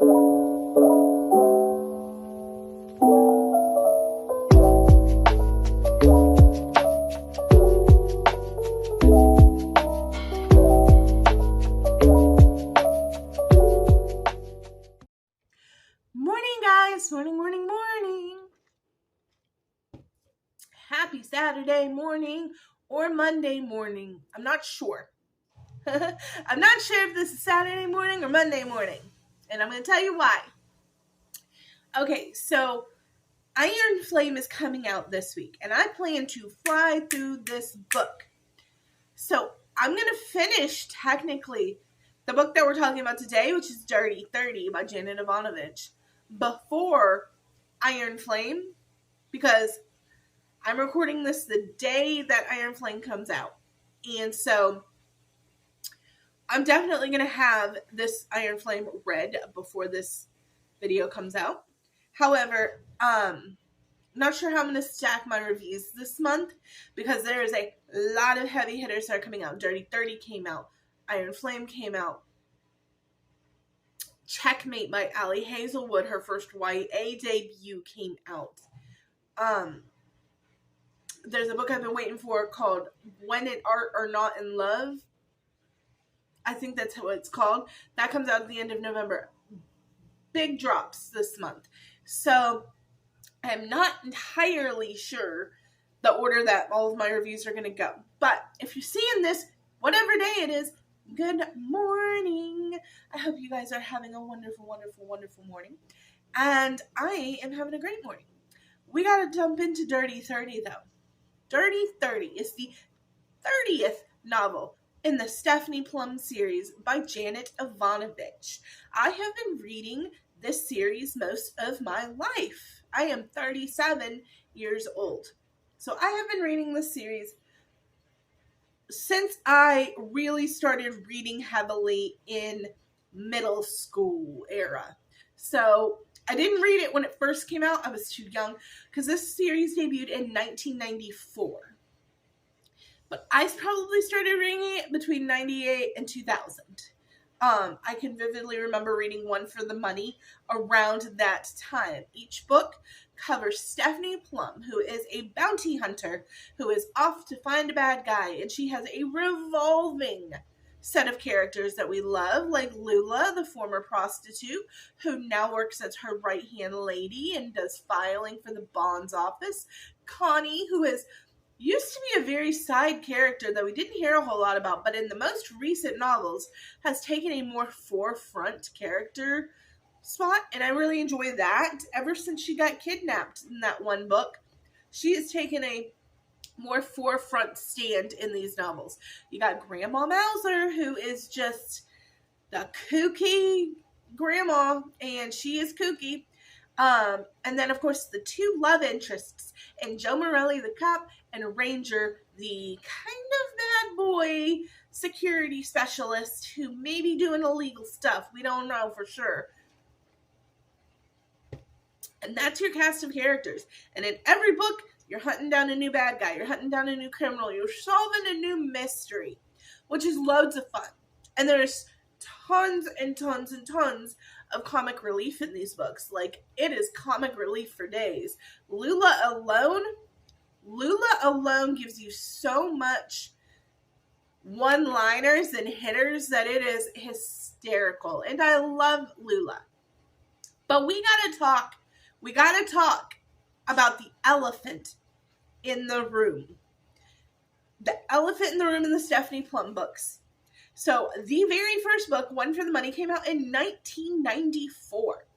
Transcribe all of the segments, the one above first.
Morning. Happy Saturday morning or Monday morning. I'm not sure. I'm not sure if this is Saturday morning or Monday morning. And I'm going to tell you why. Okay, so Iron Flame is coming out this week. And I plan to fly through this book. So I'm going to finish, technically, the book that we're talking about today, which is Dirty 30 by Janet Evanovich, before Iron Flame, because I'm recording this the day that Iron Flame comes out. And so I'm definitely going to have this Iron Flame read before this video comes out. However, I'm not sure how I'm going to stack my reviews this month because there is a lot of heavy hitters that are coming out. Dirty 30 came out. Iron Flame came out. Checkmate by Allie Hazelwood, her first YA debut, came out. There's a book I've been waiting for called When in Art or Not in Love. I think that's what it's called. That comes out at the end of November. Big drops this month. So I'm not entirely sure the order that all of my reviews are going to go. But if you're seeing this, whatever day it is, good morning. I hope you guys are having a wonderful, wonderful, wonderful morning. And I am having a great morning. We got to jump into Dirty 30, though. Dirty 30 is the 30th novel in the Stephanie Plum series by Janet Evanovich. I have been reading this series most of my life. I am 37 years old. So I have been reading this series since I really started reading heavily in middle school era. So I didn't read it when it first came out. I was too young because this series debuted in 1994. But I probably started reading it between 98 and 2000. I can vividly remember reading One for the Money around that time. Each book covers Stephanie Plum, who is a bounty hunter who is off to find a bad guy. And she has a revolving set of characters that we love, like Lula, the former prostitute, who now works as her right-hand lady and does filing for the bonds office. Connie, who used to be a very side character that we didn't hear a whole lot about, but in the most recent novels has taken a more forefront character spot, and I really enjoy that. Ever since she got kidnapped in that one book, she has taken a more forefront stand in these novels. You got Grandma Mauser, who is just the kooky grandma, and she is kooky. And then, of course, the two love interests, and Joe Morelli, the cop, and Ranger, the kind of bad boy security specialist who may be doing illegal stuff. We don't know for sure. And that's your cast of characters. And in every book, you're hunting down a new bad guy. You're hunting down a new criminal. You're solving a new mystery, which is loads of fun. And there's tons and tons and tons of comic relief in these books. Like, it is comic relief for days. Lula alone gives you so much one-liners and hitters that it is hysterical. And I love Lula. But we gotta talk about the elephant in the room. The elephant in the room in the Stephanie Plum books. So the very first book, One for the Money, came out in 1994.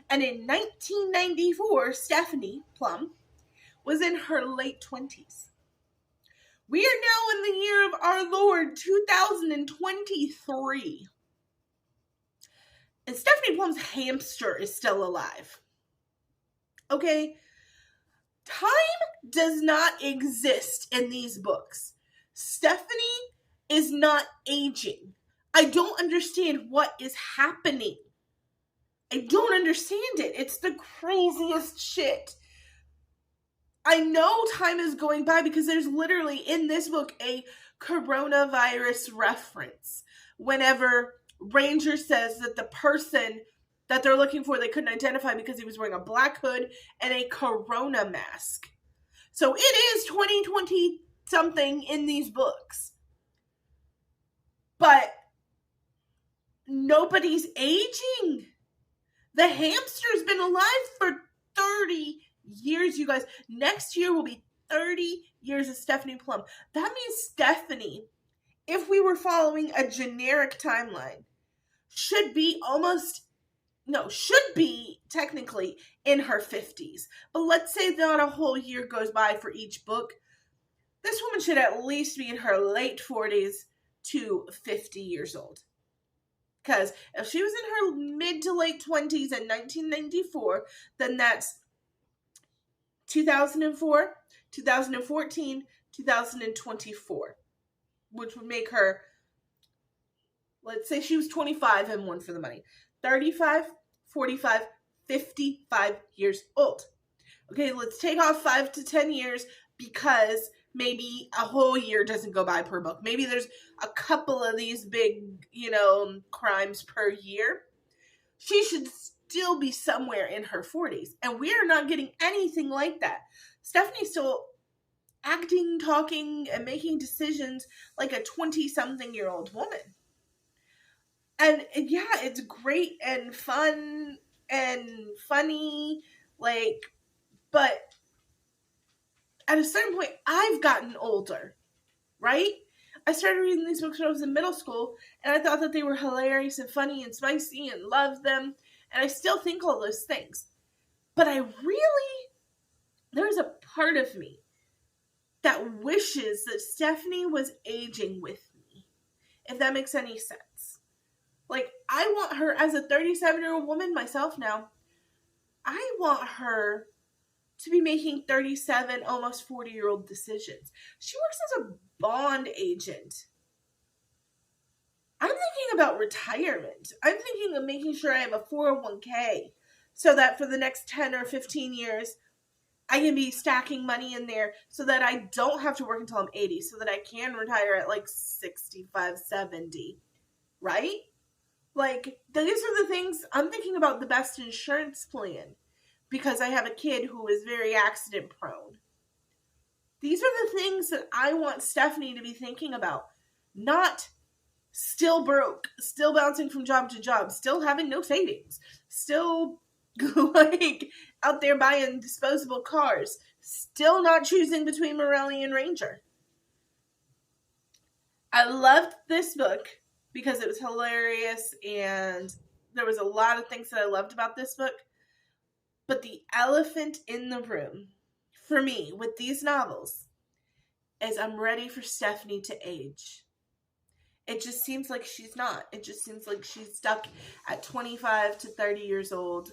And in 1994, Stephanie Plum was in her late 20s. We are now in the year of our Lord, 2023. And Stephanie Plum's hamster is still alive. Okay? Time does not exist in these books. Stephanie is not aging. I don't understand what is happening. I don't understand it. It's the craziest shit. I know time is going by because there's literally in this book a coronavirus reference. Whenever Ranger says that the person that they're looking for they couldn't identify because he was wearing a black hood and a corona mask. So it is 2020 something in these books. But nobody's aging. The hamster's been alive for 30 years, you guys. Next year will be 30 years of Stephanie Plum. That means Stephanie, if we were following a generic timeline, should be technically in her 50s. But let's say not a whole year goes by for each book. This woman should at least be in her late 40s to 50 years old. Because if she was in her mid to late 20s in 1994, then that's 2004, 2014, 2024, which would make her, let's say she was 25 and One for the Money, 35, 45, 55 years old. Okay, let's take off 5 to 10 years because maybe a whole year doesn't go by per book. Maybe there's a couple of these big, crimes per year. She should still be somewhere in her 40s. And we are not getting anything like that. Stephanie's still acting, talking, and making decisions like a 20-something-year-old woman. And yeah, it's great and fun and funny, but at a certain point, I've gotten older, right? I started reading these books when I was in middle school, and I thought that they were hilarious and funny and spicy and loved them, and I still think all those things. But there's a part of me that wishes that Stephanie was aging with me, if that makes any sense. I want her, as a 37-year-old woman myself now, I want her to be making 37, almost 40-year-old decisions. She works as a bond agent. I'm thinking about retirement. I'm thinking of making sure I have a 401k so that for the next 10 or 15 years, I can be stacking money in there so that I don't have to work until I'm 80, so that I can retire at 65, 70, right? These are the things, I'm thinking about the best insurance plan because I have a kid who is very accident prone. These are the things that I want Stephanie to be thinking about, not still broke, still bouncing from job to job, still having no savings, still out there buying disposable cars, still not choosing between Morelli and Ranger. I loved this book because it was hilarious and there was a lot of things that I loved about this book. But the elephant in the room for me with these novels is I'm ready for Stephanie to age. It just seems like she's not. It just seems like she's stuck at 25 to 30 years old.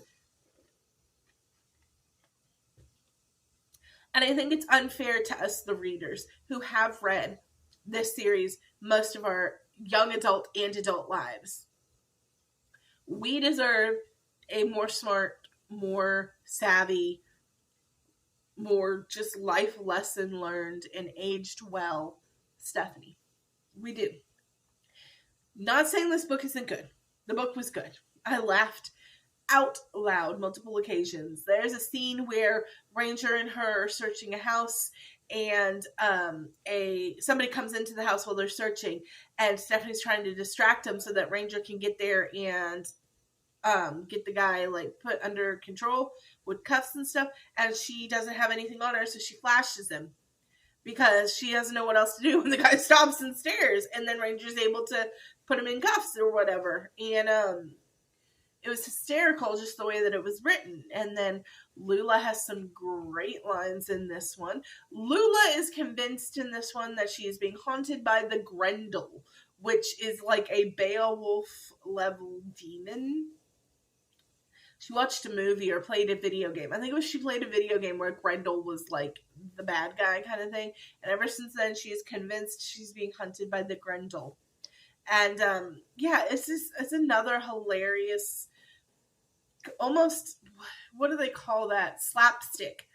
And I think it's unfair to us, the readers, who have read this series most of our young adult and adult lives. We deserve a more smart, more savvy, more just life lesson learned and aged well Stephanie. We do. Not saying this book isn't good. The book was good. I laughed out loud multiple occasions. There's a scene where Ranger and her are searching a house and somebody comes into the house while they're searching and Stephanie's trying to distract them so that Ranger can get there and get the guy put under control with cuffs and stuff, and she doesn't have anything on her, so she flashes him because she doesn't know what else to do when the guy stops and stares, and then Ranger's able to put him in cuffs or whatever, and it was hysterical just the way that it was written. And then Lula has some great lines in this one. Lula is convinced in this one that she is being haunted by the Grendel, which is like a Beowulf level demon. She watched a movie or played a video game. I think she played a video game where Grendel was the bad guy kind of thing. And ever since then, she is convinced she's being hunted by the Grendel. And it's another hilarious, almost, what do they call that? Slapstick.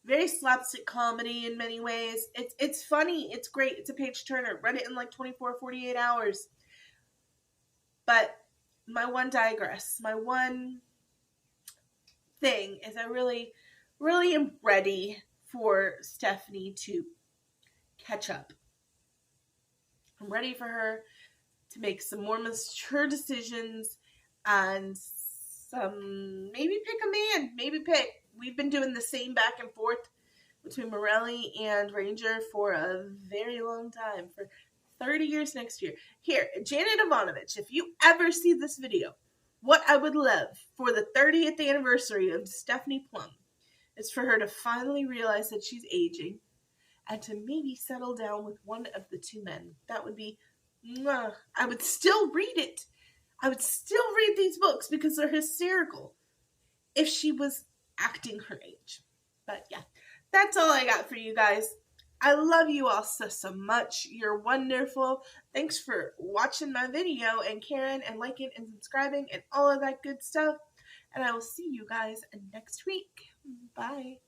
Very slapstick comedy in many ways. It's funny. It's great. It's a page turner. Read it in 24, 48 hours. But my one digress, my one thing is I really, really am ready for Stephanie to catch up. I'm ready for her to make some more mature decisions and maybe pick a man. We've been doing the same back and forth between Morelli and Ranger for a very long time, for 30 years next year. Here, Janet Evanovich, if you ever see this video, what I would love for the 30th anniversary of Stephanie Plum is for her to finally realize that she's aging and to maybe settle down with one of the two men. That would be, I would still read it. I would still read these books because they're hysterical if she was acting her age. But yeah, that's all I got for you guys. I love you all so much. You're wonderful. Thanks for watching my video and caring and liking and subscribing and all of that good stuff. And I will see you guys next week. Bye.